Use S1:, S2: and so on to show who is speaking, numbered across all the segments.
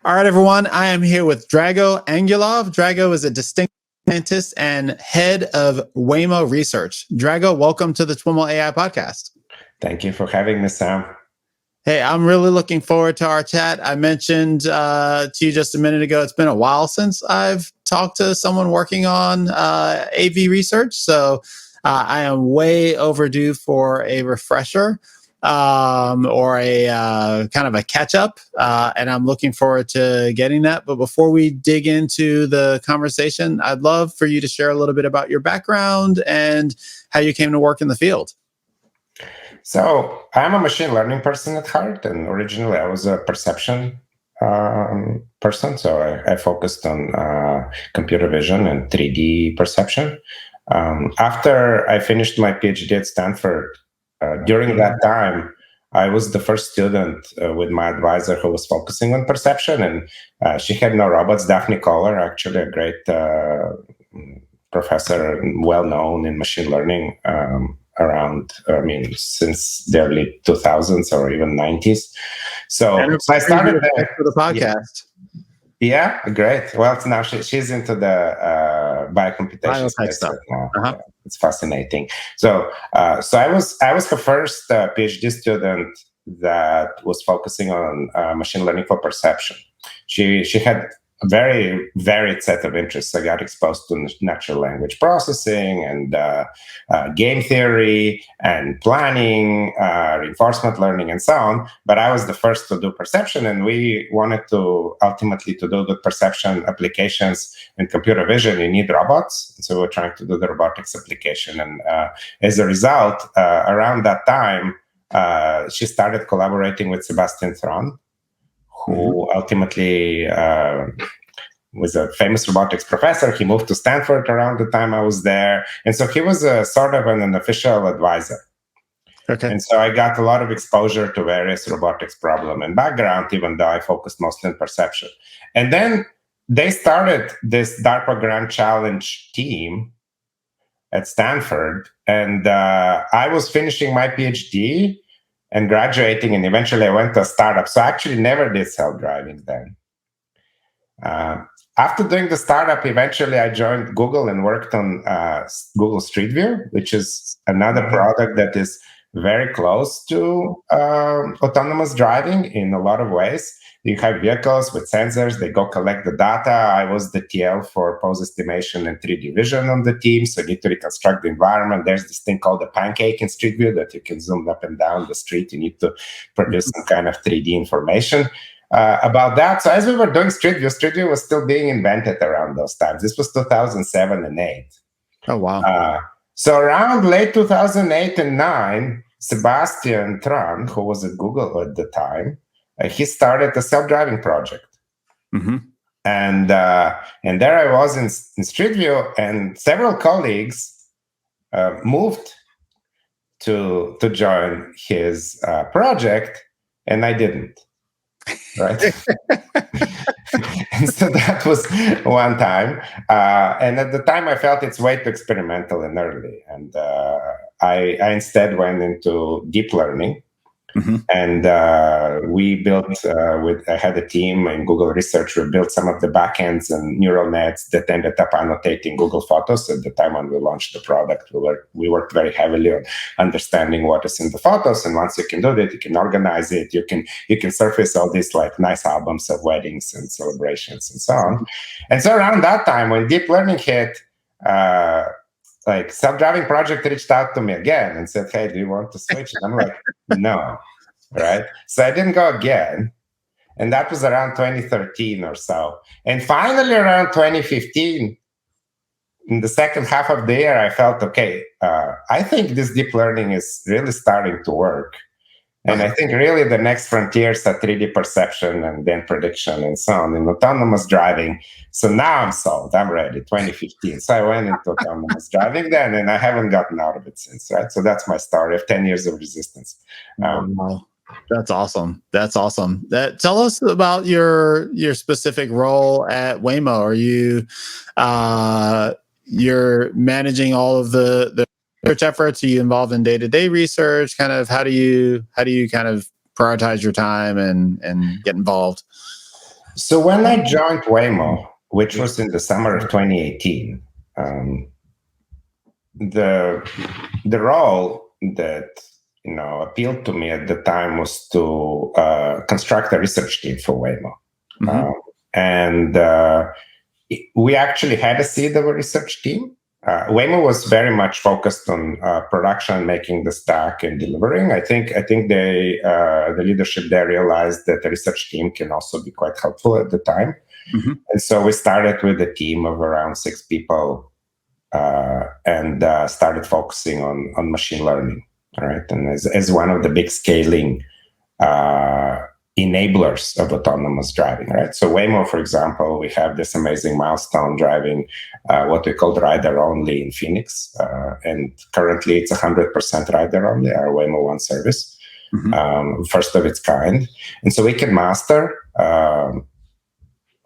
S1: All right, everyone. I am here with Drago Anguelov. Drago is a distinct scientist and head of Waymo research. Drago, welcome to the TWiML AI podcast.
S2: Thank you for having me, Sam.
S1: Hey, I'm really looking forward to our chat. I mentioned to you just a minute ago, it's been a while since I've talked to someone working on AV research. So I am way overdue for a refresher or a kind of a catch up. And I'm looking forward to getting that. But before we dig into the conversation, I'd love for you to share a little bit about your background and how you came to work in the field.
S2: So I'm a machine learning person at heart, and originally I was a perception person. So I focused on computer vision and 3D perception. After I finished my PhD at Stanford, during that time, I was the first student with my advisor who was focusing on perception, and she had no robots. Daphne Kohler, actually a great professor, well known in machine learning. Since the early 2000s or even 90s. So I started there
S1: for the podcast.
S2: Yeah, great. Well, now she's into the biocomputation space
S1: stuff.
S2: Now. Yeah, it's fascinating. So I was her first PhD student that was focusing on machine learning for perception. She had a very varied set of interests. I got exposed to natural language processing and game theory and planning, reinforcement learning, and so on. But I was the first to do perception, and we wanted to ultimately to do the perception applications in computer vision. You need robots, so we're trying to do the robotics application. And as a result, around that time, she started collaborating with Sebastian Thrun, who ultimately was a famous robotics professor. He moved to Stanford around the time I was there. And so he was a sort of an official advisor.
S1: Okay.
S2: And so I got a lot of exposure to various robotics problem and background, even though I focused mostly on perception. And then they started this DARPA Grand Challenge team at Stanford. And I was finishing my PhD and graduating, and eventually I went to a startup. So I actually never did self-driving then. After doing the startup, eventually I joined Google and worked on Google Street View, which is another product that is very close to autonomous driving in a lot of ways. You have vehicles with sensors, they go collect the data. I was the TL for pose estimation and 3D vision on the team, so you need to reconstruct the environment. There's this thing called a pancake in Street View that you can zoom up and down the street. You need to produce some kind of 3D information about that. So as we were doing Street View was still being invented around those times. This was 2007 and 8.
S1: Oh, wow.
S2: So around late 2008 and 9, Sebastian Thrun, who was at Google at the time, he started a self-driving project.
S1: Mm-hmm.
S2: And there I was in Street View, and several colleagues moved to join his project, and I didn't. Right. And so that was one time. And at the time, I felt it's way too experimental and early. And I instead went into deep learning. Mm-hmm. And we built, I had a team in Google Research. We built some of the backends and neural nets that ended up annotating Google Photos. At the time when we launched the product, we worked very heavily on understanding what is in the photos. And once you can do that, you can organize it. You can surface all these like nice albums of weddings and celebrations and so on. And so around that time, when deep learning hit, like self-driving project reached out to me again and said, "Hey, do you want to switch?" And I'm like, "No," right? So I didn't go again. And that was around 2013 or so. And finally around 2015, in the second half of the year, I felt, okay, I think this deep learning is really starting to work. And I think really the next frontiers are 3D perception and then prediction and so on in autonomous driving. So now I'm sold. I'm ready, 2015. So I went into autonomous driving then, and I haven't gotten out of it since, right? So that's my story of 10 years of resistance.
S1: Wow. That's awesome. That's awesome. Tell us about your specific role at Waymo. Are you you're managing all of the research efforts? Are you involved in day-to-day research? Kind of how do you kind of prioritize your time and get involved?
S2: So when I joined Waymo, which was in the summer of 2018, the role that appealed to me at the time was to construct a research team for Waymo. And we actually had a seed of a research team. Waymo was very much focused on production, making the stack, and delivering. I think they the leadership there realized that the research team can also be quite helpful at the time, and so we started with a team of around 6 people, and started focusing on machine learning, right? And as one of the big scaling enablers of autonomous driving, right? So Waymo, for example, we have this amazing milestone driving what we call rider only in Phoenix, and currently it's 100% rider only, our Waymo One service, first of its kind. And so we can master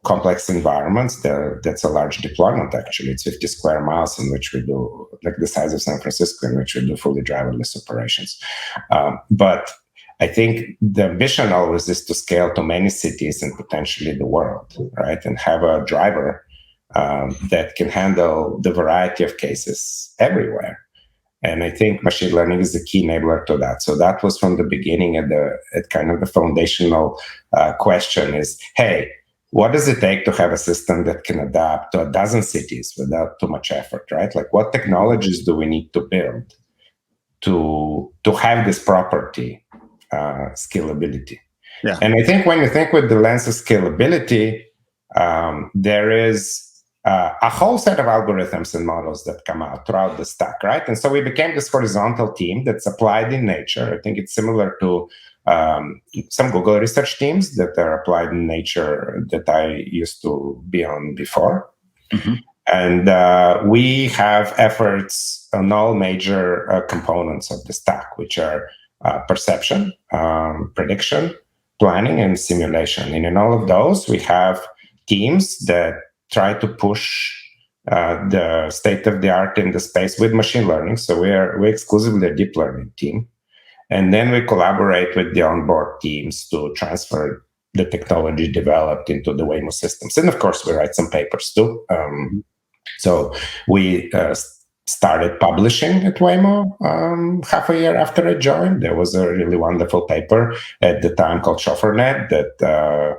S2: complex environments. That's a large deployment, actually. It's 50 square miles in which we do, like the size of San Francisco, in which we do fully driverless operations. But I think the ambition always is to scale to many cities and potentially the world, right? And have a driver that can handle the variety of cases everywhere. And I think machine learning is the key enabler to that. So that was from the beginning at kind of the foundational question is, hey, what does it take to have a system that can adapt to a dozen cities without too much effort, right? Like, what technologies do we need to build to have this property? Scalability.
S1: Yeah.
S2: And I think when you think with the lens of scalability, there is a whole set of algorithms and models that come out throughout the stack, right? And so we became this horizontal team that's applied in nature. I think it's similar to some Google research teams that are applied in nature that I used to be on before. And we have efforts on all major components of the stack, which are perception, prediction, planning, and simulation. And in all of those, we have teams that try to push the state of the art in the space with machine learning. So we're exclusively a deep learning team. And then we collaborate with the onboard teams to transfer the technology developed into the Waymo systems. And of course, we write some papers too. So we started publishing at Waymo half a year after I joined. There was a really wonderful paper at the time called SchofferNet that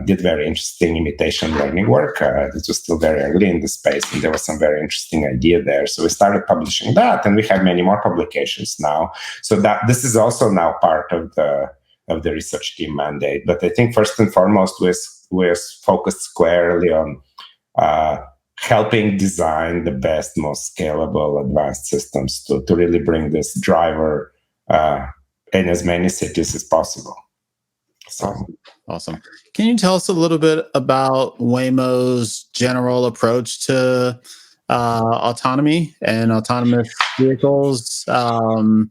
S2: did very interesting imitation learning work. This was still very early in the space, and there was some very interesting idea there. So we started publishing that, and we have many more publications now. So that this is also now part of the research team mandate. But I think first and foremost, we're focused squarely on helping design the best, most scalable, advanced systems to really bring this driver in as many cities as possible. So.
S1: Awesome. Can you tell us a little bit about Waymo's general approach to autonomy and autonomous vehicles? My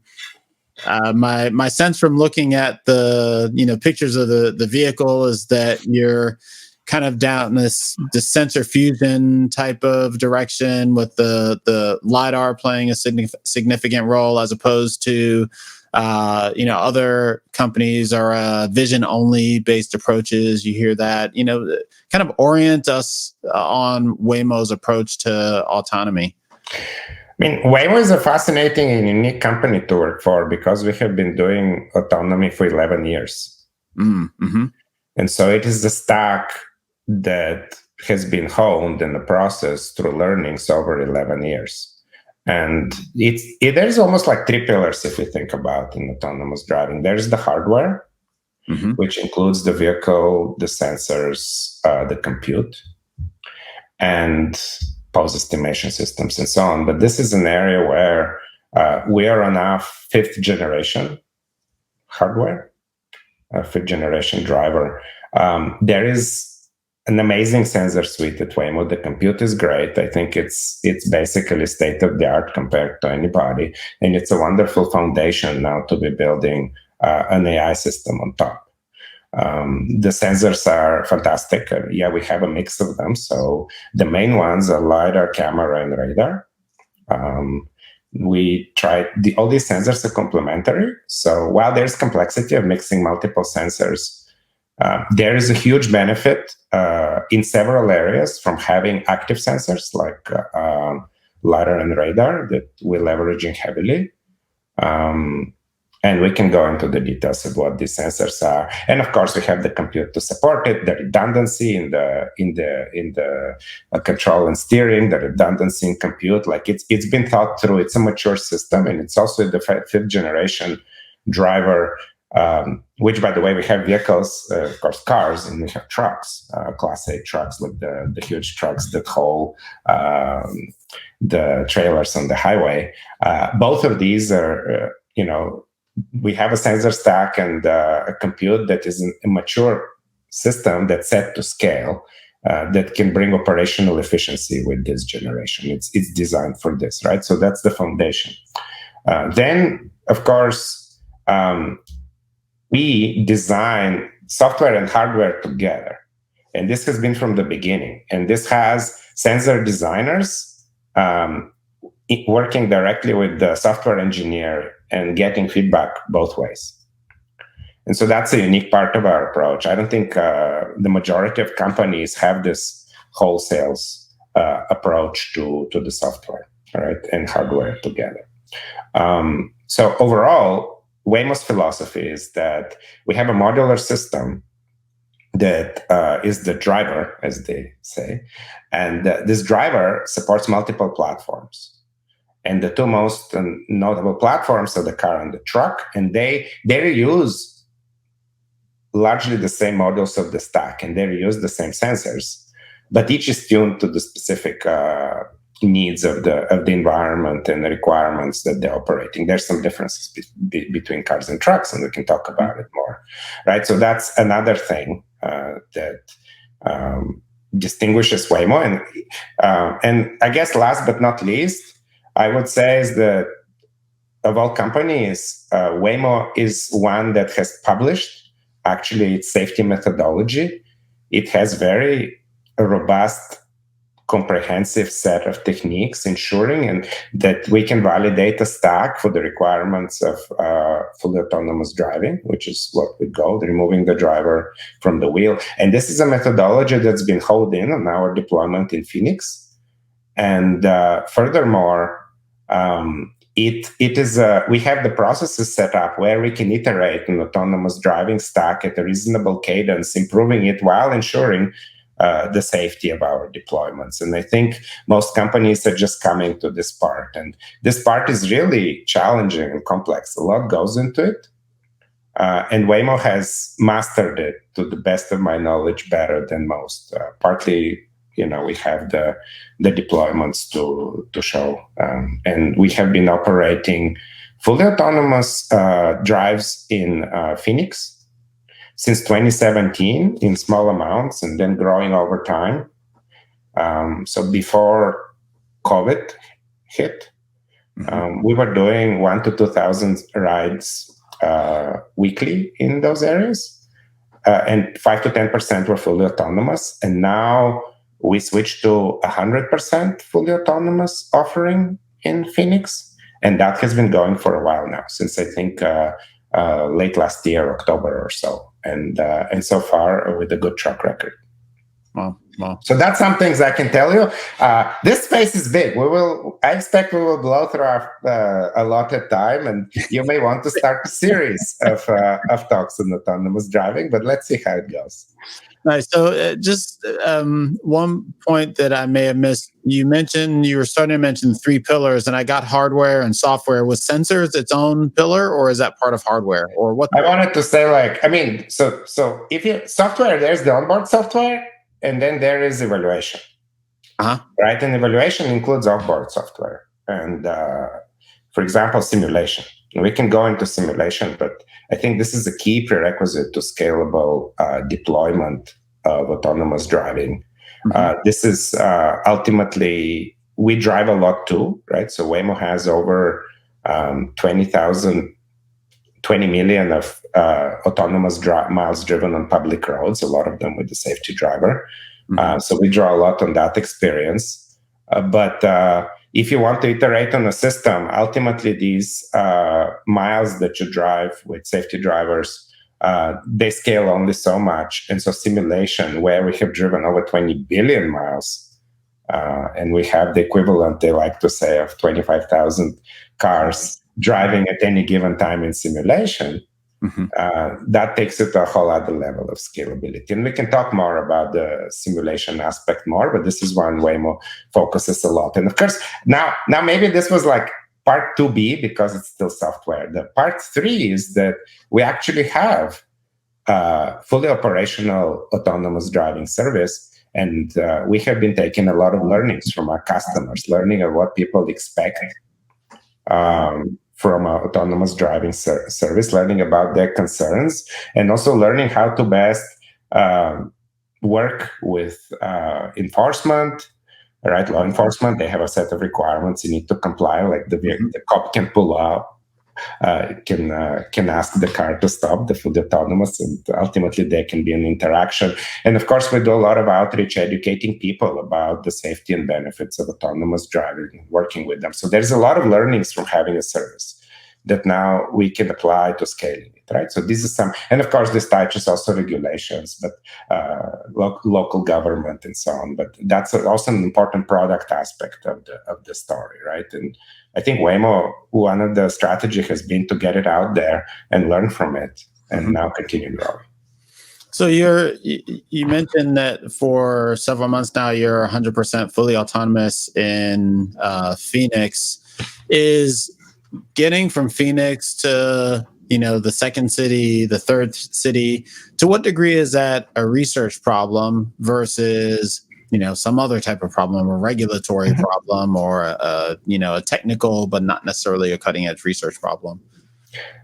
S1: sense from looking at the pictures of the vehicle is that you're kind of down this sensor fusion type of direction with the LiDAR playing a significant role, as opposed to other companies are vision only based approaches. You hear that, kind of orient us on Waymo's approach to autonomy.
S2: I mean, Waymo is a fascinating and unique company to work for because we have been doing autonomy for 11 years.
S1: Mm-hmm.
S2: And so it is the stack that has been honed in the process through learnings over 11 years. And there's almost like 3 pillars if we think about in autonomous driving. There's the hardware, which includes the vehicle, the sensors, the compute, and pose estimation systems and so on. But this is an area where we are on our 5th generation hardware, 5th generation driver. There is an amazing sensor suite at Waymo. The compute is great. I think it's basically state of the art compared to anybody, and it's a wonderful foundation now to be building an AI system on top. The sensors are fantastic. We have a mix of them. So the main ones are LiDAR, camera, and radar. We tried all these sensors are complementary. So while there's complexity of mixing multiple sensors, There is a huge benefit in several areas from having active sensors like LiDAR and radar that we're leveraging heavily. And we can go into the details of what these sensors are. And of course, we have the compute to support it, the redundancy in the control and steering, the redundancy in compute. Like it's been thought through. It's a mature system, and it's also the fifth generation driver. Which, by the way, we have vehicles, of course, cars, and we have trucks, Class 8 trucks, like the huge trucks that haul the trailers on the highway. Both of these are, we have a sensor stack and a compute that is a mature system that's set to scale that can bring operational efficiency with this generation. It's designed for this, right? So that's the foundation. Then, of course, we design software and hardware together. And this has been from the beginning. And this has sensor designers working directly with the software engineer and getting feedback both ways. And so that's a unique part of our approach. I don't think the majority of companies have this wholesale approach to the software, right, and hardware together. So overall, Waymos' philosophy is that we have a modular system that is the driver, as they say, and this driver supports multiple platforms. And the two most notable platforms are the car and the truck, and they reuse largely the same modules of the stack, and they reuse the same sensors, but each is tuned to the specific needs of the environment and the requirements that they're operating. There's some differences between cars and trucks, and we can talk about it more, right? So that's another thing that distinguishes Waymo. And I guess last but not least, I would say is that of all companies, Waymo is one that has published actually its safety methodology. It has very robust, comprehensive set of techniques ensuring and that we can validate a stack for the requirements of fully autonomous driving, which is what we go, removing the driver from the wheel. And this is a methodology that's been honed in on our deployment in Phoenix. And furthermore, it is we have the processes set up where we can iterate an autonomous driving stack at a reasonable cadence, improving it while ensuring the safety of our deployments. And I think most companies are just coming to this part. And this part is really challenging and complex. A lot goes into it. And Waymo has mastered it, to the best of my knowledge, better than most. Partly, we have the deployments to show. And we have been operating fully autonomous drives in Phoenix since 2017 in small amounts and then growing over time. So before COVID hit, we were doing 1,000 to 2,000 rides weekly in those areas. And 5 to 10% were fully autonomous. And now we switched to 100% fully autonomous offering in Phoenix. And that has been going for a while now, since I think late last year, October or so. And so far with a good track record.
S1: Wow.
S2: So that's some things I can tell you. This space is big. I expect we will blow through our allotted time, and you may want to start a series of talks on autonomous driving, but let's see how it goes.
S1: Nice. So just one point that I may have missed. You were starting to mention 3 pillars, and I got hardware and software. Was sensors its own pillar, or is that part of hardware? Or what?
S2: I wanted to say, so if you software, there's the onboard software, and then there is evaluation. Right? And evaluation includes offboard software. And for example, simulation. We can go into simulation, but I think this is a key prerequisite to scalable deployment of autonomous driving. This is ultimately, we drive a lot too, right? So Waymo has over 20 million of autonomous miles driven on public roads, a lot of them with the safety driver. So we draw a lot on that experience. But if you want to iterate on a system, ultimately these miles that you drive with safety drivers they scale only so much. And so simulation, where we have driven over 20 billion miles, and we have the equivalent, they like to say, of 25,000 cars driving at any given time in simulation, that takes it to a whole other level of scalability. And we can talk more about the simulation aspect more, but this is one Waymo focuses a lot. And of course, now maybe this was like part 2B because it's still software. The part 3 is that we actually have fully operational autonomous driving service. And we have been taking a lot of learnings from our customers, learning of what people expect from our autonomous driving service, learning about their concerns, and also learning how to best work with enforcement, right? Law enforcement, they have a set of requirements you need to comply, like the cop can pull out, can ask the car to stop, the fully autonomous, and ultimately there can be an interaction. And of course, we do a lot of outreach, educating people about the safety and benefits of autonomous driving, working with them. So there's a lot of learnings from having a service that now we can apply to scaling it, right? So this is some, and of course, this touches also regulations, but local government and so on. But that's also an important product aspect of the story, right? And I think Waymo, one of the strategy has been to get it out there and learn from it, and now continue growing.
S1: So you mentioned that for several months now, you're 100% fully autonomous in Phoenix. Is getting from Phoenix to the second city, the third city, to what degree is that a research problem versus some other type of problem, a regulatory problem, or a technical but not necessarily a cutting edge research problem?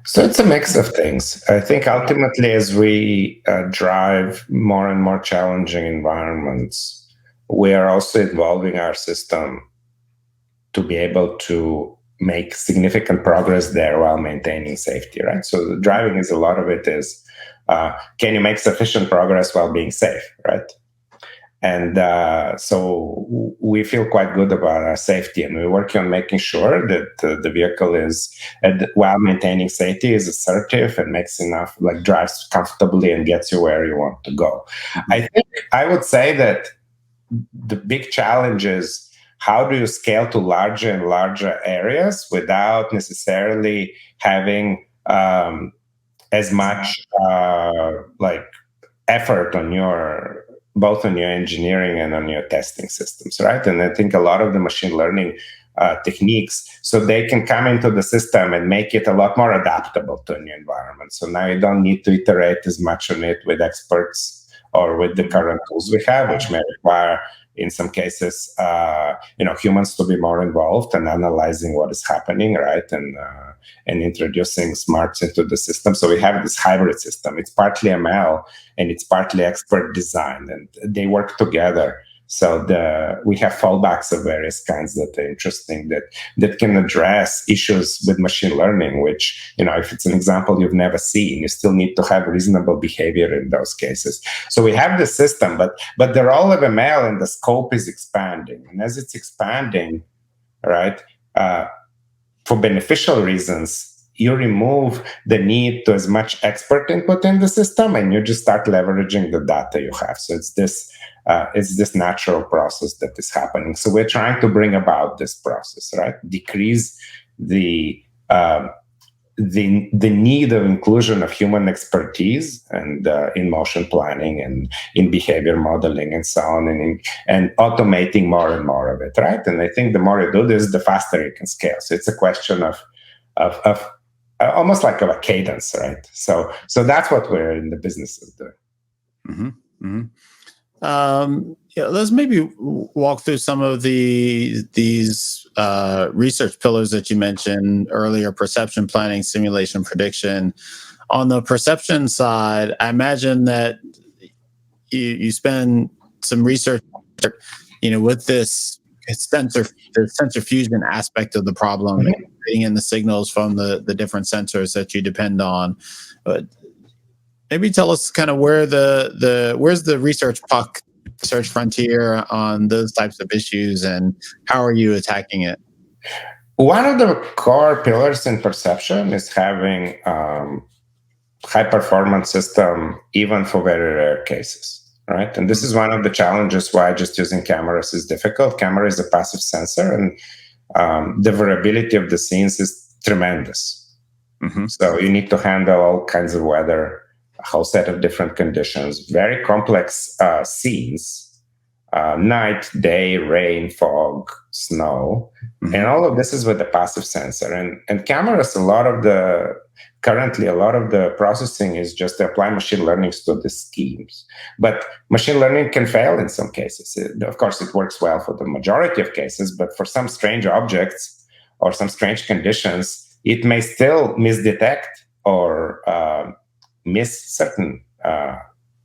S2: So it's a mix of things. I think ultimately, as we drive more and more challenging environments, we are also evolving our system to be able to make significant progress there while maintaining safety, right? So the driving is, a lot of it is, can you make sufficient progress while being safe, right? And so we feel quite good about our safety, and we're working on making sure that the vehicle is, while maintaining safety, is assertive and makes enough, like drives comfortably and gets you where you want to go. I think I would say that the big challenge is, how do you scale to larger and larger areas without necessarily having as much effort on both on your engineering and on your testing systems, right? And I think a lot of the machine learning techniques, so they can come into the system and make it a lot more adaptable to a new environment. So now you don't need to iterate as much on it with experts or with the current tools we have, which may require, in some cases, humans to be more involved and analyzing what is happening, right? And introducing smarts into the system. So we have this hybrid system. It's partly ML and it's partly expert design, and they work together. So we have fallbacks of various kinds that are interesting, that can address issues with machine learning, which, if it's an example you've never seen, you still need to have reasonable behavior in those cases. So we have the system, but the role of ML and the scope is expanding. And as it's expanding, right, for beneficial reasons, you remove the need to as much expert input in the system, and you just start leveraging the data you have. So it's this natural process that is happening. So we're trying to bring about this process, right? Decrease the need of inclusion of human expertise and in motion planning and in behavior modeling and so on, and automating more and more of it, right? And I think the more you do this, the faster you can scale. So it's a question of almost like a cadence, right? So that's what we're in the business of doing.
S1: Let's maybe walk through some of these research pillars that you mentioned earlier: perception, planning, simulation, prediction. On the perception side, I imagine that you spend some research, with this sensor fusion aspect of the problem, getting in the signals from the different sensors that you depend on. Maybe tell us kind of where's the research frontier on those types of issues, and how are you attacking it?
S2: One of the core pillars in perception is having high performance system, even for very rare cases, right? And this is one of the challenges why just using cameras is difficult. Camera is a passive sensor, and the variability of the scenes is tremendous. So you need to handle all kinds of weather, a whole set of different conditions, very complex scenes. Night, day, rain, fog, snow, and all of this is with the passive sensor. And cameras, currently a lot of the processing is just to apply machine learning to the schemes. But machine learning can fail in some cases. Of course, it works well for the majority of cases, but for some strange objects or some strange conditions, it may still misdetect or miss certain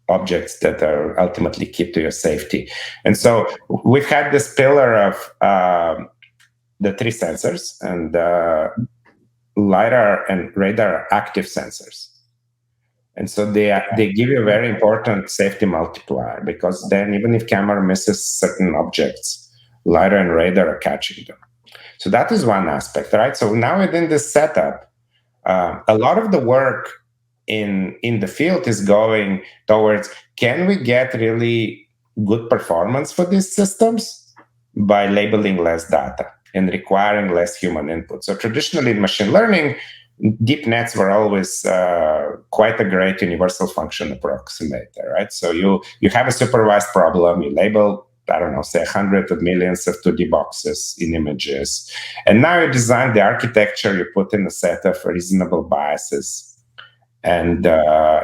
S2: objects that are ultimately key to your safety. And so we've had this pillar of the three sensors, and LiDAR and radar are active sensors. And so they give you a very important safety multiplier, because then even if camera misses certain objects, LiDAR and radar are catching them. So that is one aspect, right? So now within this setup, a lot of the work in the field is going towards, can we get really good performance for these systems by labeling less data and requiring less human input? So traditionally in machine learning, deep nets were always quite a great universal function approximator, right? So you have a supervised problem, you label, I don't know, say hundreds of millions of 2D boxes in images. And now you design the architecture, you put in a set of reasonable biases and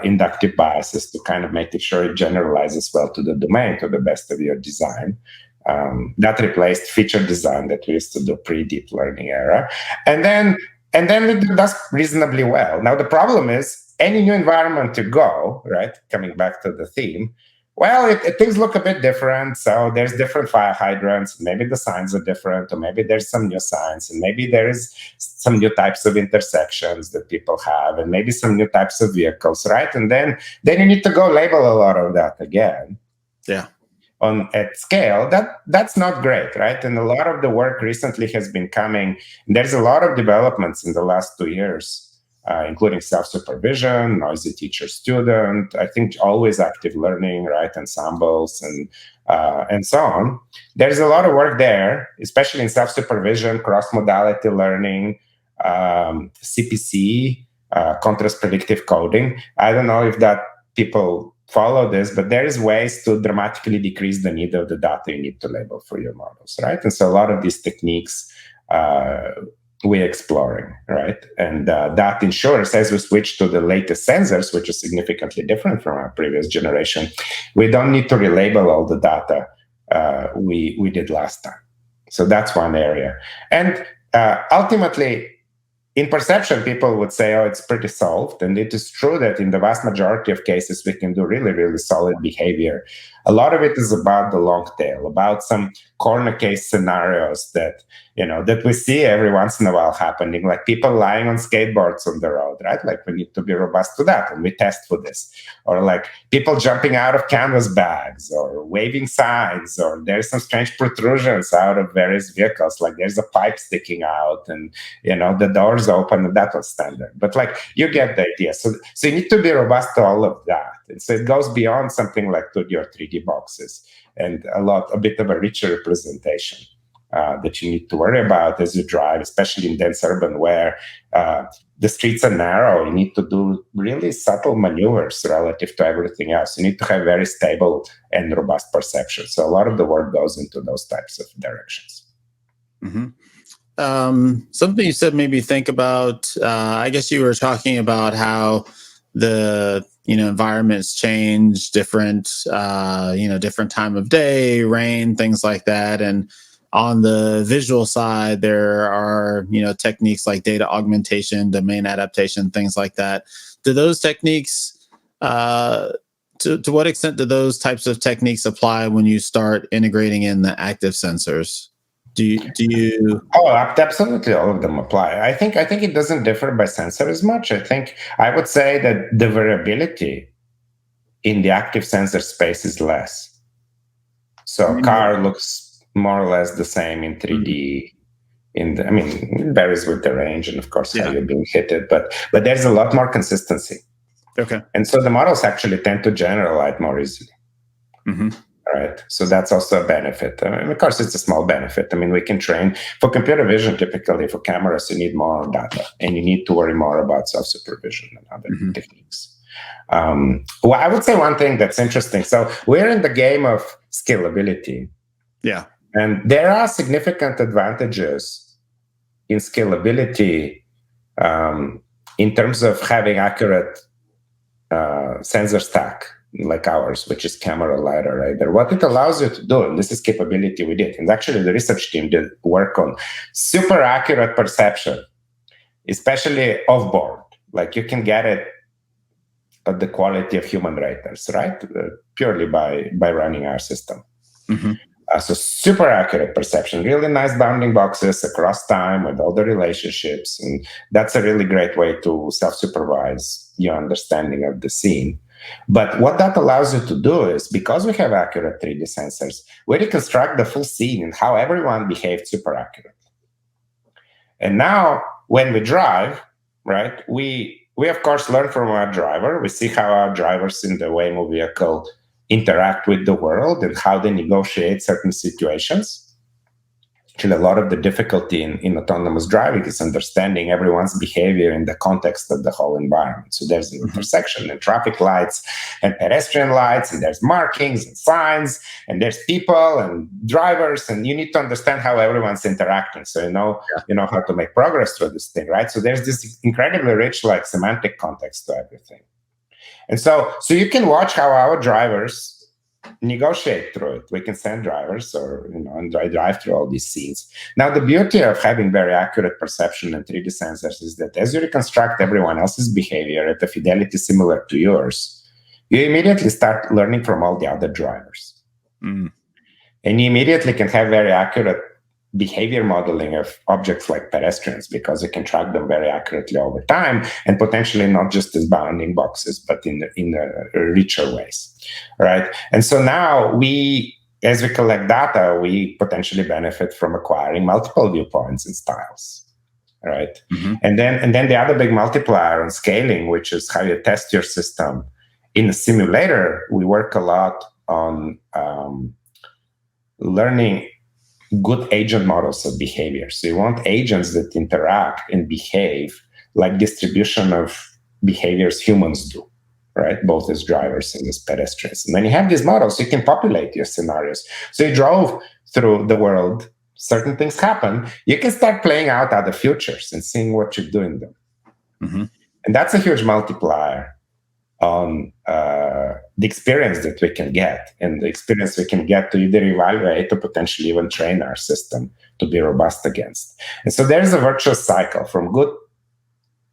S2: inductive biases to kind of make sure it generalizes well to the domain to the best of your design. That replaced feature design that we used to do pre-deep learning era. And then it does reasonably well. Now, the problem is any new environment to go, right, coming back to the theme, well, things look a bit different. So there's different fire hydrants. Maybe the signs are different, or maybe there's some new signs, and maybe there is some new types of intersections that people have, and maybe some new types of vehicles, right? And then you need to go label a lot of that again.
S1: Yeah.
S2: At scale, that's not great, right? And a lot of the work recently has been coming. There's a lot of developments in the last 2 years. Including self-supervision, noisy teacher-student, I think always active learning, right, ensembles, and so on. There's a lot of work there, especially in self-supervision, cross-modality learning, CPC, contrast predictive coding. I don't know if that people follow this, but there is ways to dramatically decrease the need of the data you need to label for your models, right? And so a lot of these techniques we're exploring, right? And that ensures, as we switch to the latest sensors, which is significantly different from our previous generation, we don't need to relabel all the data we did last time. So that's one area. And ultimately, in perception, people would say, oh, it's pretty solved. And it is true that in the vast majority of cases, we can do really, really solid behavior. A lot of it is about the long tail, about some corner case scenarios that we see every once in a while happening, like people lying on skateboards on the road, right? Like we need to be robust to that, and we test for this. Or like people jumping out of canvas bags, or waving signs, or there's some strange protrusions out of various vehicles, like there's a pipe sticking out, and the doors open, and that was standard. But like you get the idea. So you need to be robust to all of that. And so it goes beyond something like 2D or 3D boxes, and a bit of a richer representation that you need to worry about as you drive, especially in dense urban where the streets are narrow. You need to do really subtle maneuvers relative to everything else. You need to have very stable and robust perception. So a lot of the work goes into those types of directions.
S1: Mm-hmm. Something you said made me think about, I guess you were talking about how the environments change, different different time of day, rain, things like that. And on the visual side, there are techniques like data augmentation, domain adaptation, things like that. Do those techniques, to what extent do those types of techniques apply when you start integrating in the active sensors? Do you?
S2: Oh, absolutely, all of them apply. I think it doesn't differ by sensor as much. I would say that the variability in the active sensor space is less. So car looks more or less the same in 3D. It varies with the range and of course how you're being hit, but there's a lot more consistency.
S1: Okay.
S2: And so the models actually tend to generalize more easily.
S1: Mm-hmm.
S2: Right. So that's also a benefit. I mean, of course, it's a small benefit. I mean, we can train for computer vision. Typically, for cameras, you need more data, and you need to worry more about self-supervision and other techniques. Well, I would say one thing that's interesting. So we're in the game of scalability.
S1: Yeah.
S2: And there are significant advantages in scalability in terms of having accurate sensor stack like ours, which is camera, lidar, radar. What it allows you to do, and this is capability we did, and actually the research team did work on super accurate perception, especially off-board. Like you can get it at the quality of human raters, right? Purely by running our system.
S1: Mm-hmm.
S2: So super accurate perception, really nice bounding boxes across time with all the relationships. And that's a really great way to self-supervise your understanding of the scene. But what that allows you to do is, because we have accurate 3D sensors, we reconstruct the full scene and how everyone behaved super accurately. And now when we drive, right, we of course learn from our driver. We see how our drivers in the Waymo vehicle interact with the world and how they negotiate certain situations. Actually, a lot of the difficulty in autonomous driving is understanding everyone's behavior in the context of the whole environment. So there's an intersection and traffic lights and pedestrian lights, and there's markings and signs, and there's people and drivers, and you need to understand how everyone's interacting. So you know how to make progress through this thing, right? So there's this incredibly rich, like, semantic context to everything. And so you can watch how our drivers negotiate through it. We can send drivers and drive through all these scenes. Now, the beauty of having very accurate perception and 3D sensors is that as you reconstruct everyone else's behavior at a fidelity similar to yours, you immediately start learning from all the other drivers. And you immediately can have very accurate behavior modeling of objects like pedestrians, because you can track them very accurately over time, and potentially not just as bounding boxes, but in richer ways, right? And so now as we collect data, we potentially benefit from acquiring multiple viewpoints and styles, right? Mm-hmm. And then the other big multiplier on scaling, which is how you test your system in a simulator. We work a lot on learning good agent models of behavior. So you want agents that interact and behave like distribution of behaviors humans do, right? Both as drivers and as pedestrians. And when you have these models, you can populate your scenarios. So you drove through the world, certain things happen, you can start playing out other futures and seeing what you do in them. Mm-hmm. And that's a huge multiplier on the experience that we can get, and the experience we can get to either evaluate or potentially even train our system to be robust against. And so there's a virtuous cycle. From good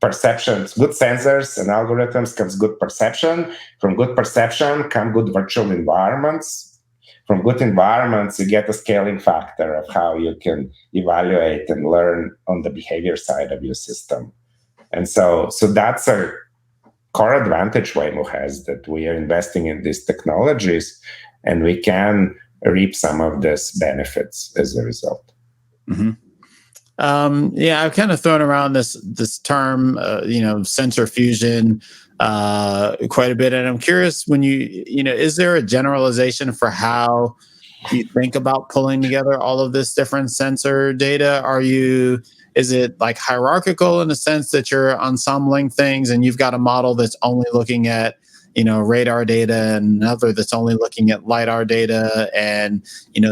S2: perceptions, good sensors and algorithms comes good perception. From good perception come good virtual environments. From good environments, you get a scaling factor of how you can evaluate and learn on the behavior side of your system. And so that's a core advantage Waymo has, that we are investing in these technologies and we can reap some of these benefits as a result.
S1: Mm-hmm. I've kind of thrown around this term, sensor fusion, quite a bit, and I'm curious, when is there a generalization for how you think about pulling together all of this different sensor data? Is it like hierarchical in the sense that you're ensembling things and you've got a model that's only looking at, radar data, and another that's only looking at LiDAR data, and,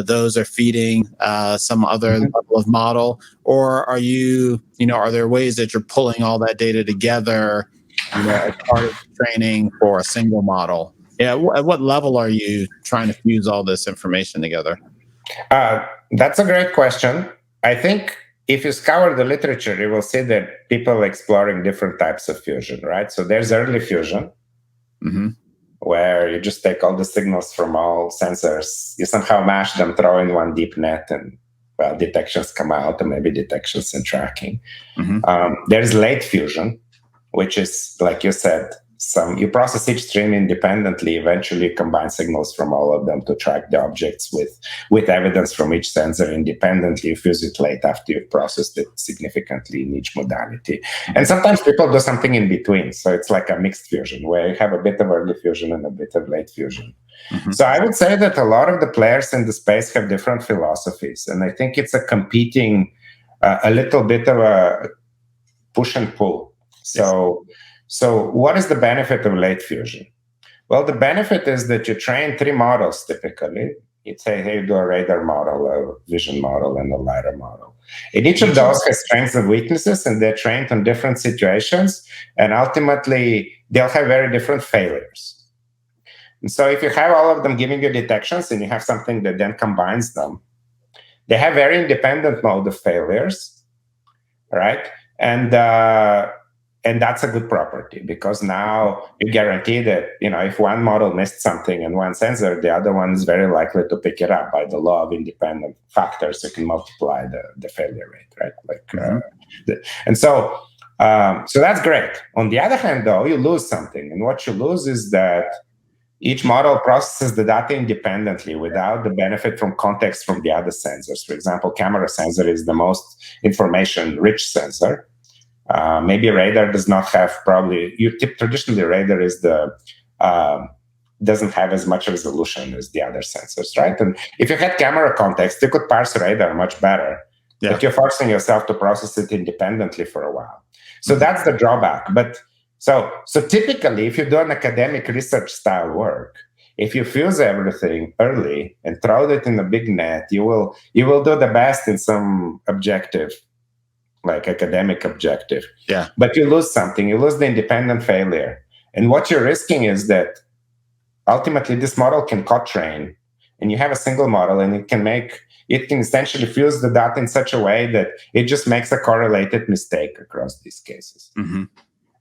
S1: those are feeding some other level of model? Or are there ways that you're pulling all that data together, as part of training for a single model? Yeah. At what level are you trying to fuse all this information together?
S2: That's a great question. I think if you scour the literature, you will see that people are exploring different types of fusion, right? So there's early fusion, mm-hmm. where you just take all the signals from all sensors, you somehow mash them, throw in one deep net, and, detections come out, or maybe detections and tracking. Mm-hmm. There's late fusion, which is, like you said, you process each stream independently, eventually combine signals from all of them to track the objects with evidence from each sensor independently. You fuse it late after you've processed it significantly in each modality. And sometimes people do something in between. So it's like a mixed fusion where you have a bit of early fusion and a bit of late fusion. So I would say that a lot of the players in the space have different philosophies. And I think it's a competing, a little bit of a push and pull. So what is the benefit of late fusion? Well, the benefit is that you train 3 models typically. You'd say, hey, you do a radar model, a vision model, and a LiDAR model. And each of those has strengths and weaknesses, and they're trained on different situations. And ultimately, they'll have very different failures. And so if you have all of them giving you detections and you have something that then combines them, they have very independent mode of failures, right? And that's a good property because now you guarantee that, if one model missed something in one sensor, the other one is very likely to pick it up by the law of independent factors. You can multiply the failure rate, right? And so that's great. On the other hand, though, you lose something. And what you lose is that each model processes the data independently without the benefit from context from the other sensors. For example, camera sensor is the most information-rich sensor. Maybe radar does not have traditionally radar is doesn't have as much resolution as the other sensors, right? And if you had camera context, you could parse radar much better, but you're forcing yourself to process it independently for a while. So that's the drawback. But so typically, if you do an academic research style work, if you fuse everything early and throw it in a big net, you will do the best in some objective, like academic objective.
S1: Yeah.
S2: But you lose something. You lose the independent failure. And what you're risking is that ultimately this model can co-train, and you have a single model, and it can essentially fuse the data in such a way that it just makes a correlated mistake across these cases.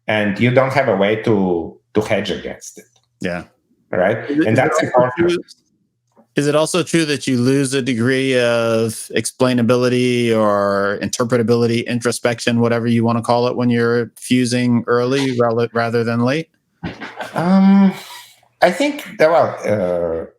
S2: And you don't have a way to hedge against it.
S1: Yeah.
S2: Right? And that's important.
S1: Is it also true that you lose a degree of explainability or interpretability, introspection, whatever you want to call it, when you're fusing early rather than late?
S2: I think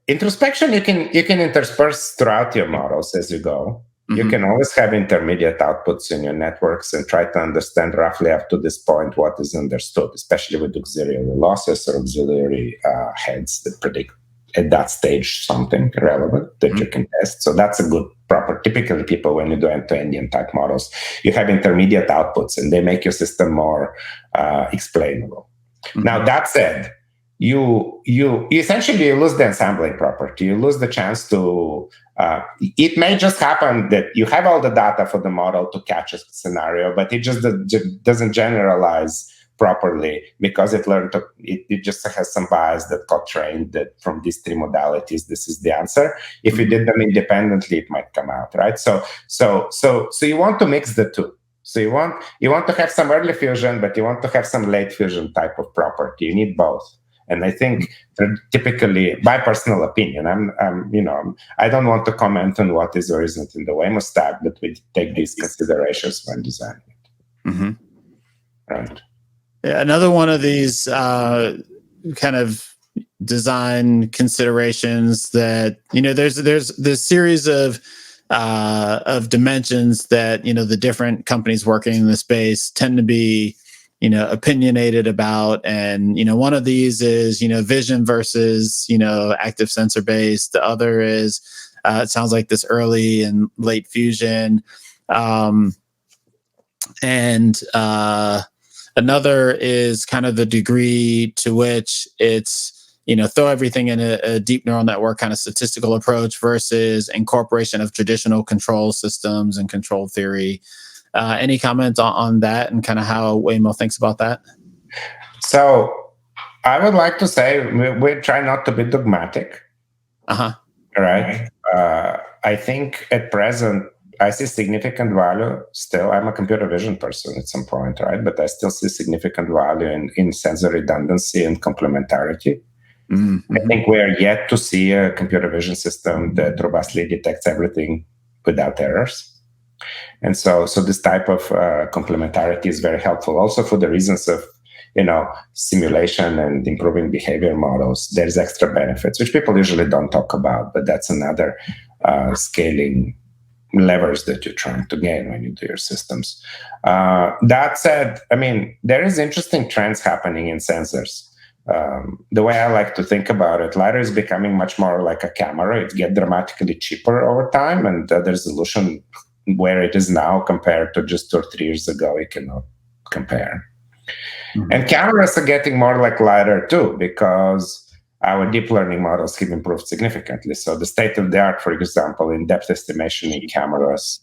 S2: introspection you can intersperse throughout your models as you go. You can always have intermediate outputs in your networks and try to understand roughly up to this point what is understood, especially with auxiliary losses or auxiliary heads that predict at that stage something relevant that you can test. So that's a good proper. Typically, people, when you do end-to-end type models, you have intermediate outputs and they make your system more explainable. Now, that said, you essentially lose the ensembling property. You lose the chance to, it may just happen that you have all the data for the model to catch a scenario, but it just doesn't generalize properly because it just has some bias that got trained that from these 3 modalities, this is the answer. If you did them independently, it might come out, right? So you want to mix the two. So you want to have some early fusion, but you want to have some late fusion type of property. You need both. And I think typically, my personal opinion, I don't want to comment on what is or isn't in the Waymo stack, but we take these considerations when designing it. Right.
S1: Yeah, another one of these kind of design considerations that there's this series of dimensions that the different companies working in the space tend to be opinionated about, and one of these is vision versus active sensor based. The other is it sounds like this early and late fusion, and another is kind of the degree to which it's throw everything in a deep neural network kind of statistical approach versus incorporation of traditional control systems and control theory. Any comment on that and kind of how Waymo thinks about that?
S2: So I would like to say we try not to be dogmatic. Right? I think at present, I see significant value still. I'm a computer vision person at some point, right? But I still see significant value in sensor redundancy and complementarity. I think we are yet to see a computer vision system that robustly detects everything without errors. And so this type of complementarity is very helpful also for the reasons of, simulation and improving behavior models, there's extra benefits, which people usually don't talk about, but that's another scaling levers that you're trying to gain when you do your systems. That said, there is interesting trends happening in sensors. The way I like to think about it, LiDAR is becoming much more like a camera. It gets dramatically cheaper over time, and the resolution where it is now compared to just 2 or 3 years ago, you cannot compare. Mm-hmm. And cameras are getting more like LiDAR too, because our deep learning models have improved significantly. So the state of the art, for example, in depth estimation in cameras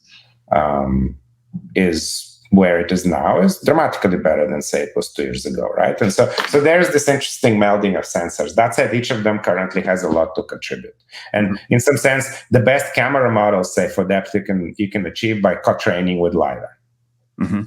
S2: is where it is now is dramatically better than, say, it was 2 years ago, right? And so there's this interesting melding of sensors. That said, each of them currently has a lot to contribute. And in some sense, the best camera models, say, for depth, you can achieve by co-training with LiDAR. Mm-hmm.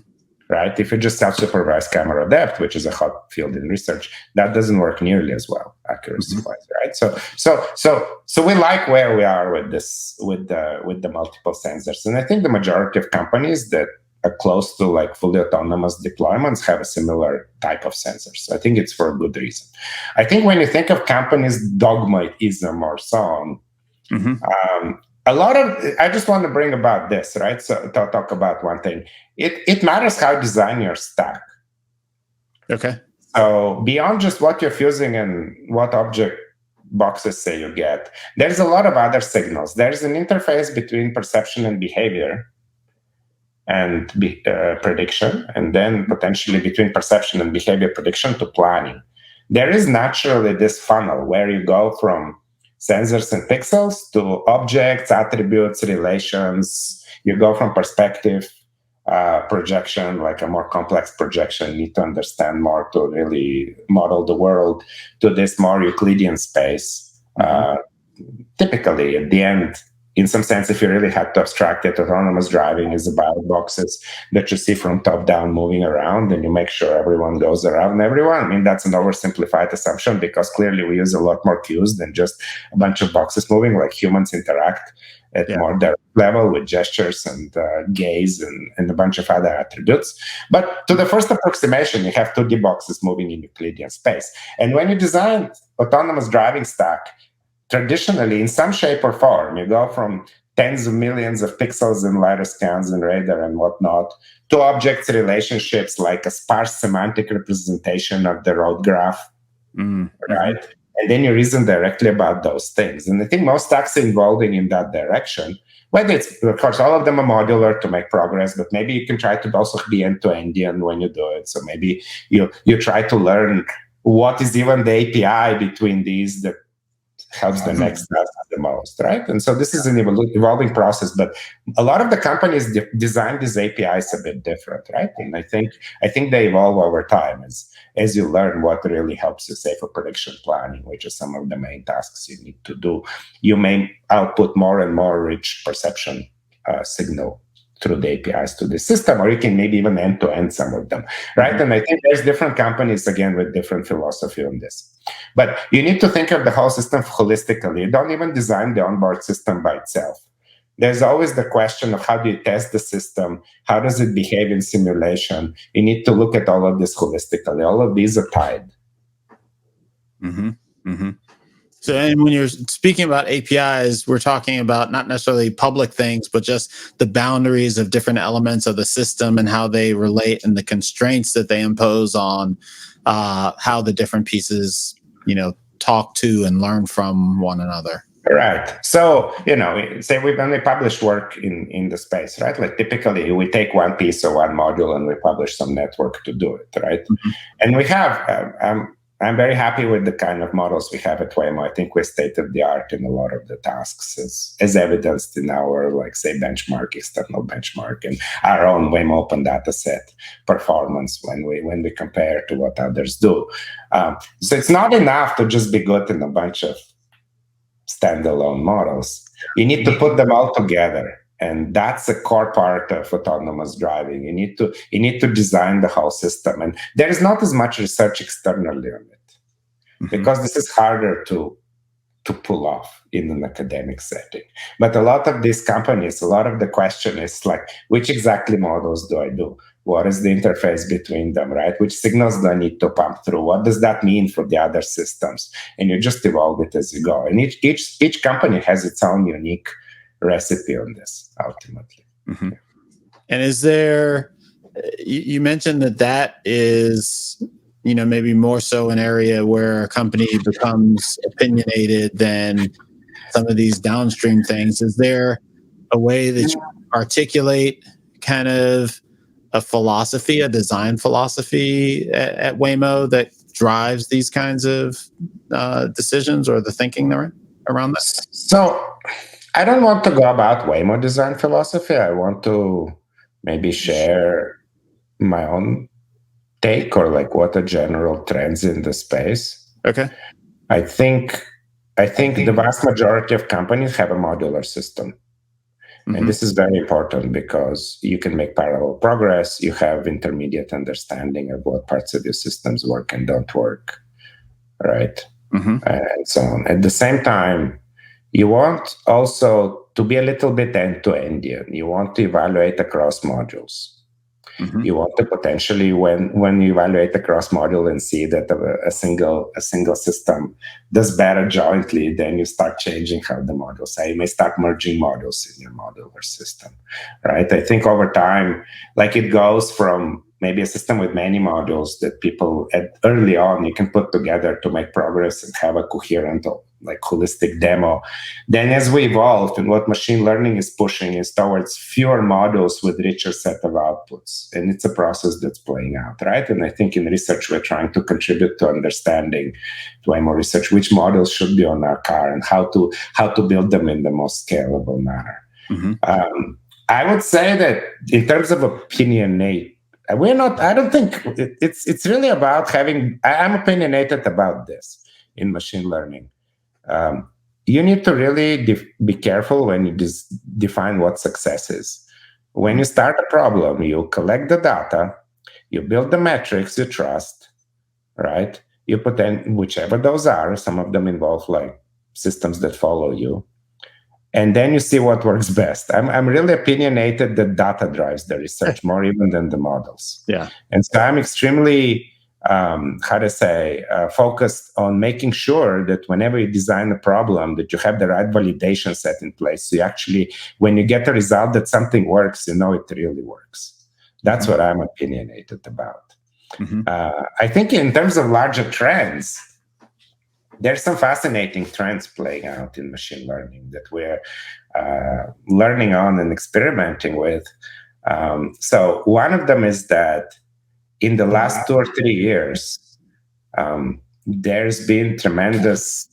S2: Right? If you just self-supervised camera depth, which is a hot field in research, that doesn't work nearly as well, accuracy-wise, right? So we like where we are with this, with the multiple sensors, and I think the majority of companies that are close to like fully autonomous deployments have a similar type of sensors. I think it's for a good reason. I think when you think of companies' dogmatism or so on, a lot of, I just want to bring about this, right? So to talk about one thing. It matters how you design your stack.
S1: Okay.
S2: So beyond just what you're fusing and what object boxes say you get, there's a lot of other signals. There's an interface between perception and behavior and prediction, and then potentially between perception and behavior prediction to planning. There is naturally this funnel where you go from sensors and pixels to objects, attributes, relations. You go from perspective, projection, like a more complex projection, you need to understand more to really model the world, to this more Euclidean space. Typically, at the end, in some sense, if you really had to abstract it, autonomous driving is about boxes that you see from top down moving around, and you make sure everyone goes around everyone. That's an oversimplified assumption, because clearly we use a lot more cues than just a bunch of boxes moving, like humans interact at more direct level with gestures and gaze and a bunch of other attributes. But to the first approximation, you have 2D boxes moving in Euclidean space. And when you design autonomous driving stack, traditionally, in some shape or form, you go from tens of millions of pixels in LiDAR scans and radar and whatnot to objects relationships like a sparse semantic representation of the road graph, right? And then you reason directly about those things. And I think most stacks are evolving in that direction. Whether it's, of course, all of them are modular to make progress, but maybe you can try to also be end-to-endian when you do it. So maybe you try to learn what is even the API between these that helps the next task the most, right? And so this is an evolving process, but a lot of the companies design these APIs a bit different, right? And I think they evolve over time as you learn what really helps you, say, for prediction planning, which is some of the main tasks you need to do. You may output more and more rich perception signal through the APIs to the system, or you can maybe even end-to-end some of them, right? And I think there's different companies, again, with different philosophy on this. But you need to think of the whole system holistically. You don't even design the onboard system by itself. There's always the question of how do you test the system? How does it behave in simulation? You need to look at all of this holistically. All of these are tied.
S1: So, and when you're speaking about APIs, we're talking about not necessarily public things, but just the boundaries of different elements of the system and how they relate and the constraints that they impose on how the different pieces, talk to and learn from one another.
S2: Right. So, say when we publish work in the space, right? Like typically we take one piece or one module and we publish some network to do it, right? And we have, I'm very happy with the kind of models we have at Waymo. I think we're state of the art in a lot of the tasks, as evidenced in our, external benchmark, and our own Waymo open data set performance when we compare to what others do. So it's not enough to just be good in a bunch of standalone models. You need to put them all together. And that's a core part of autonomous driving. You need to design the whole system. And there is not as much research externally on it, because this is harder to pull off in an academic setting. But a lot of these companies, a lot of the question is like, which exactly models do I do? What is the interface between them, right? Which signals do I need to pump through? What does that mean for the other systems? And you just evolve it as you go. And each company has its own unique recipe on this, ultimately.
S1: Mm-hmm. And is there, you mentioned that is, maybe more so an area where a company becomes opinionated than some of these downstream things. Is there a way that you articulate kind of a philosophy, a design philosophy at Waymo that drives these kinds of decisions or the thinking around that?
S2: So I don't want to go about Waymo design philosophy. I want to maybe share my own take or like what are general trends in the space.
S1: Okay.
S2: I think the vast majority of companies have a modular system. Mm-hmm. And this is very important because you can make parallel progress. You have intermediate understanding of what parts of your systems work and don't work, right? Mm-hmm. And so on. At the same time, you want also to be a little bit end-to-endian. You want to evaluate across modules. Mm-hmm. You want to potentially, when you evaluate across module and see that a single system does better jointly, then you start changing how the modules. So you may start merging modules in your modular system, right? I think over time, like it goes from maybe a system with many modules that people early on you can put together to make progress and have a coherent, like holistic demo. Then as we evolved, and what machine learning is pushing is towards fewer modules with richer set of outputs. And it's a process that's playing out, right? And I think in research, we're trying to contribute to understanding, to Waymo research, which models should be on our car and how to build them in the most scalable manner. Mm-hmm. I would say that in terms of opinionate, I don't think it's really about having, I'm opinionated about this in machine learning. You need to really be careful when you define what success is. When you start a problem, you collect the data, you build the metrics you trust, right? You put in whichever those are. Some of them involve like systems that follow you. And then you see what works best. I'm really opinionated that data drives the research more even than the models.
S1: Yeah.
S2: And so I'm extremely, focused on making sure that whenever you design a problem, that you have the right validation set in place. So you actually, when you get a result that something works, you know it really works. That's what I'm opinionated about. Mm-hmm. I think in terms of larger trends, there's some fascinating trends playing out in machine learning that we're learning on and experimenting with. So one of them is that in the last 2 or 3 years, there's been tremendous,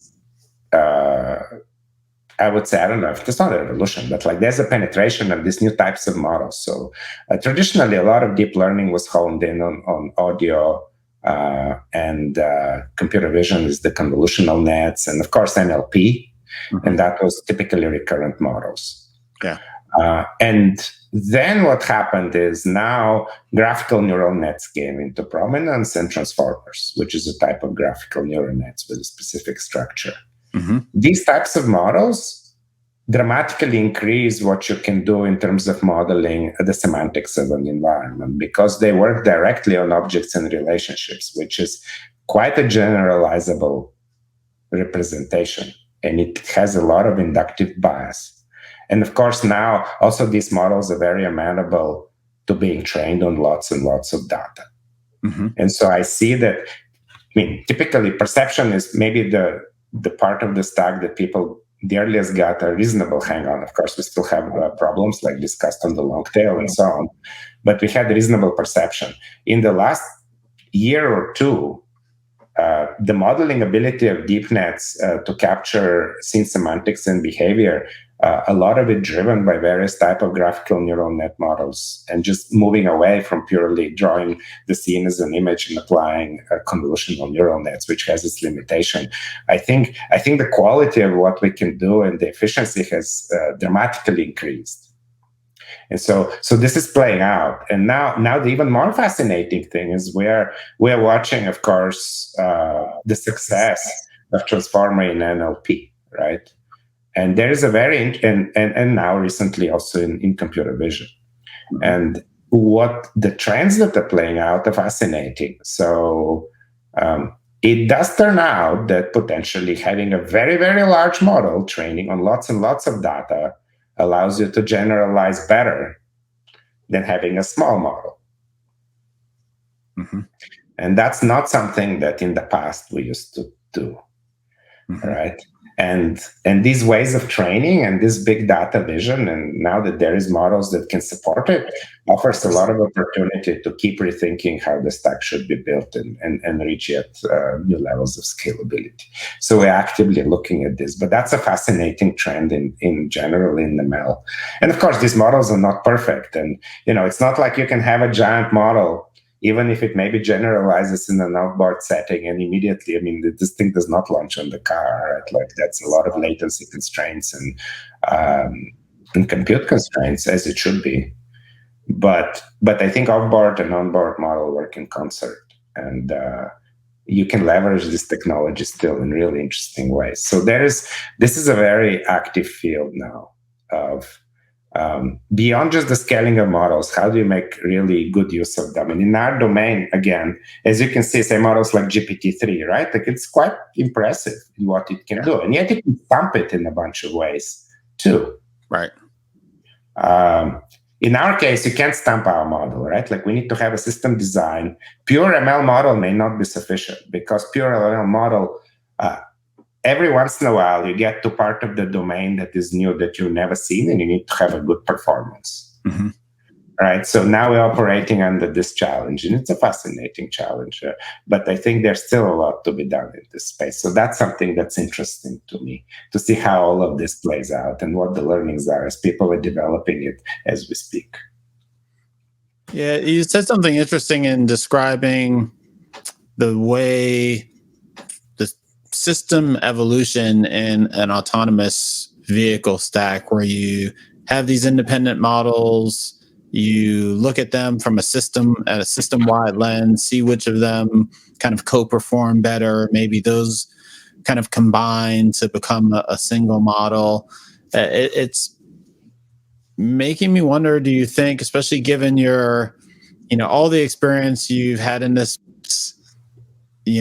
S2: I would say, I don't know if it's not a revolution, but like there's a penetration of these new types of models. So traditionally, a lot of deep learning was honed in on audio, and computer vision is the convolutional nets, and of course NLP, and that was typically recurrent models.
S1: Yeah.
S2: And then what happened is now graphical neural nets came into prominence and transformers, which is a type of graphical neural nets with a specific structure. Mm-hmm. These types of models dramatically increase what you can do in terms of modeling the semantics of an environment because they work directly on objects and relationships, which is quite a generalizable representation. And it has a lot of inductive bias. And of course, now also these models are very amenable to being trained on lots and lots of data. Mm-hmm. And so I see that, typically perception is maybe the part of the stack that people the earliest got a reasonable hang on. Of course, we still have problems like discussed on the long tail and so on, but we had reasonable perception. In the last year or two, the modeling ability of deep nets to capture scene semantics and behavior, a lot of it driven by various type of graphical neural net models and just moving away from purely drawing the scene as an image and applying convolutional neural nets, which has its limitation. I think the quality of what we can do and the efficiency has dramatically increased. And so this is playing out. And now the even more fascinating thing is we're watching, of course, the success of transformer in NLP, right? And there is a very and now recently also in computer vision. And what the trends that are playing out are fascinating. So it does turn out that potentially having a very, very large model training on lots and lots of data allows you to generalize better than having a small model.
S1: Mm-hmm.
S2: And that's not something that in the past we used to do, right? And these ways of training and this big data vision, and now that there is models that can support it, offers a lot of opportunity to keep rethinking how the stack should be built and reach yet new levels of scalability. So we're actively looking at this, but that's a fascinating trend in general in ML. And of course, these models are not perfect. And, it's not like you can have a giant model even if it maybe generalizes in an off-board setting and immediately, this thing does not launch on the car, right? Like that's a lot of latency constraints and compute constraints, as it should be. But I think off-board and on-board model work in concert, and you can leverage this technology still in really interesting ways. So this is a very active field now of beyond just the scaling of models. How do you make really good use of them? And in our domain, again, as you can see, say models like GPT-3, right? Like it's quite impressive in what it can do, and yet it can stump it in a bunch of ways too.
S1: Right.
S2: In our case, you can't stump our model, right? Like we need to have a system design. Pure ML model may not be sufficient because pure ML model, every once in a while, you get to part of the domain that is new that you've never seen, and you need to have a good performance.
S1: Mm-hmm.
S2: Right? So now we're operating under this challenge, and it's a fascinating challenge. But I think there's still a lot to be done in this space. So that's something that's interesting to me, to see how all of this plays out and what the learnings are as people are developing it as we speak.
S1: Yeah, you said something interesting in describing the way system evolution in an autonomous vehicle stack, where you have these independent models, you look at them from a system-wide lens, see which of them kind of co-perform better, maybe those kind of combine to become a single model. It's making me wonder, do you think, especially given your, all the experience you've had in this,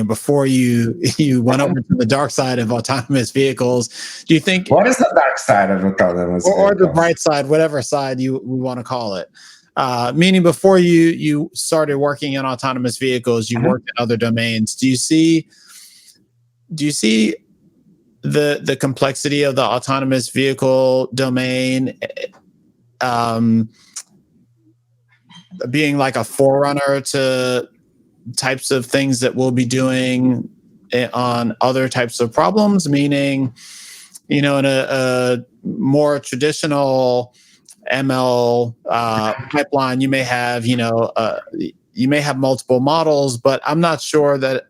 S1: before you went over to the dark side of autonomous vehicles, do you think...
S2: What is the dark side of autonomous vehicles?
S1: Or the bright side, whatever side we want to call it. Meaning before you started working in autonomous vehicles, you worked in other domains. Do you see the complexity of the autonomous vehicle domain being like a forerunner to types of things that we'll be doing on other types of problems? Meaning, in a more traditional ML pipeline, you may have multiple models, but I'm not sure that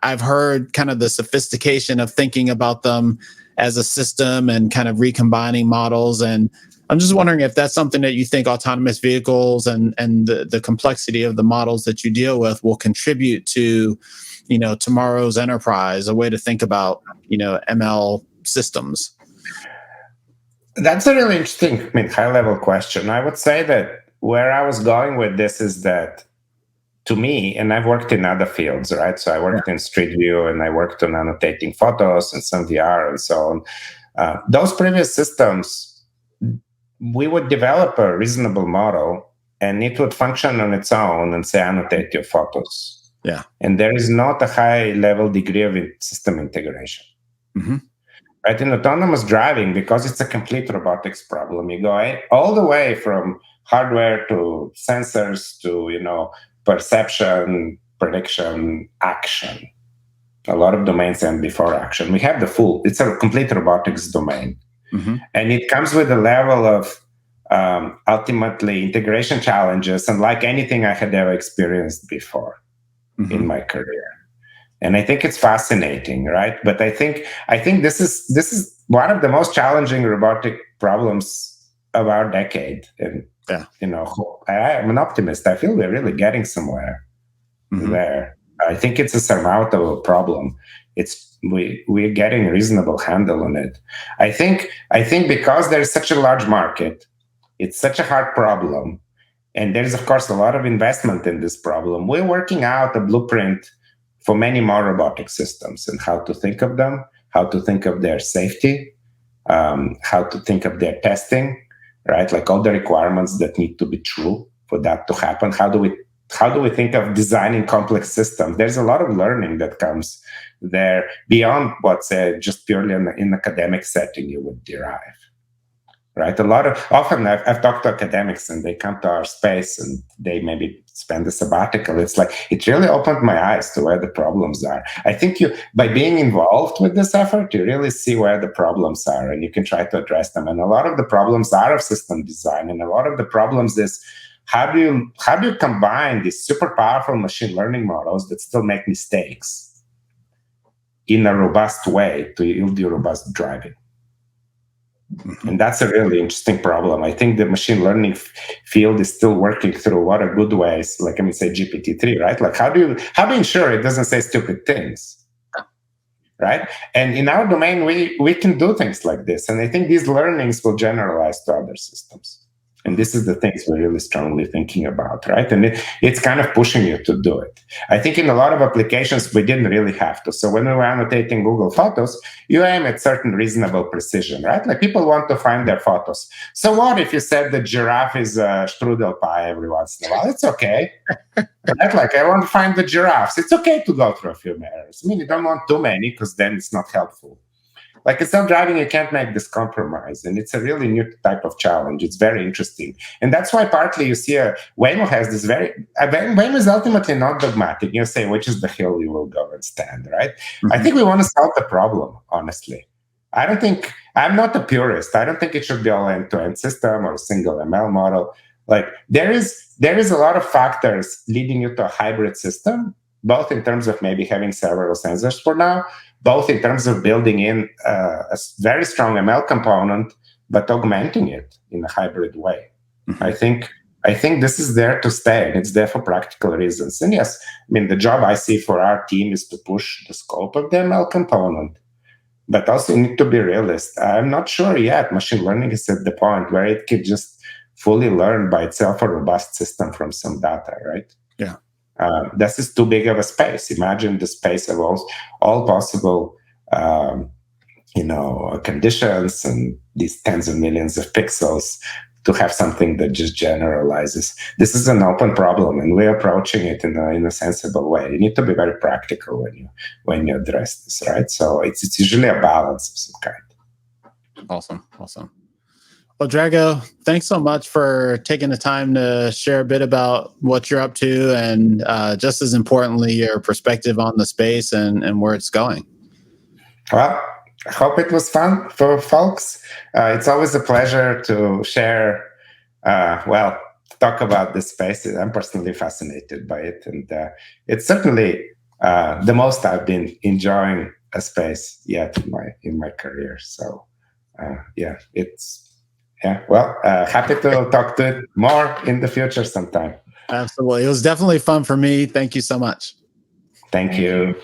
S1: I've heard kind of the sophistication of thinking about them as a system and kind of recombining models. And I'm just wondering if that's something that you think autonomous vehicles and the complexity of the models that you deal with will contribute to, tomorrow's enterprise, a way to think about, ML systems.
S2: That's a really interesting, high-level question. I would say that where I was going with this is that, to me, and I've worked in other fields, right? So I worked in Street View, and I worked on annotating photos and some VR and so on. Those previous systems, we would develop a reasonable model, and it would function on its own and say, annotate your photos.
S1: Yeah.
S2: And there is not a high-level degree of system integration.
S1: Mm-hmm.
S2: Right? In autonomous driving, because it's a complete robotics problem, you go all the way from hardware to sensors to, perception, prediction, action. A lot of domains end before action. We have it's a complete robotics domain.
S1: Mm-hmm.
S2: And it comes with a level of ultimately integration challenges, and like anything I had ever experienced before in my career. And I think it's fascinating, right? But I think this is one of the most challenging robotic problems of our decade. And I'm an optimist. I feel we're really getting somewhere there. I think it's a surmountable problem. We're getting a reasonable handle on it. I think because there is such a large market, it's such a hard problem, And there's, of course, a lot of investment in this problem. We're working out a blueprint for many more robotic systems and how to think of them, how to think of their safety, how to think of their testing, right? Like all the requirements that need to be true for that to happen. How do we think of designing complex systems? There's a lot of learning that comes there beyond what's just purely in academic setting you would derive. Right. Often I've talked to academics and they come to our space and they maybe spend a sabbatical. It's like, it really opened my eyes to where the problems are. I think by being involved with this effort, you really see where the problems are and you can try to address them. And a lot of the problems are of system design. And a lot of the problems is, how do you combine these super powerful machine learning models that still make mistakes in a robust way to yield you robust driving? And that's a really interesting problem. I think the machine learning field is still working through what are good ways, like I mean, say GPT-3, right? Like how do you ensure it doesn't say stupid things, right? And in our domain, we can do things like this. And I think these learnings will generalize to other systems. And this is the things we're really strongly thinking about, right? And it's kind of pushing you to do it. I think in a lot of applications, we didn't really have to. So when we were annotating Google Photos, you aim at certain reasonable precision, right? Like people want to find their photos. So what if you said the giraffe is a strudel pie every once in a while? It's okay. Right? Like I want to find the giraffes. It's okay to go through a few errors. I mean, you don't want too many because then it's not helpful. Like in self-driving, you can't make this compromise. And it's a really new type of challenge. It's very interesting. And that's why partly you see Waymo has this Waymo is ultimately not dogmatic. You say, which is the hill you will go and stand, right? Mm-hmm. I think we want to solve the problem, honestly. I'm not a purist. I don't think it should be all end-to-end system or a single ML model. Like there is a lot of factors leading you to a hybrid system, both in terms of maybe having several sensors for now, both in terms of building in a very strong ML component, but augmenting it in a hybrid way. Mm-hmm. I think this is there to stay, and it's there for practical reasons. And yes, I mean, the job I see for our team is to push the scope of the ML component, but also you need to be realist. I'm not sure yet machine learning is at the point where it could just fully learn by itself a robust system from some data, right?
S1: Yeah.
S2: This is too big of a space. Imagine the space of all possible, conditions and these tens of millions of pixels to have something that just generalizes. This is an open problem, and we're approaching it in a sensible way. You need to be very practical when you address this, right? So it's usually a balance of some kind.
S1: Awesome. Well, Drago, thanks so much for taking the time to share a bit about what you're up to and just as importantly, your perspective on the space and where it's going.
S2: Well, I hope it was fun for folks. It's always a pleasure to share, talk about this space. I'm personally fascinated by it. And it's certainly the most I've been enjoying a space yet in my career. So, happy to talk to it more in the future sometime.
S1: Absolutely. It was definitely fun for me. Thank you so much.
S2: Thank you.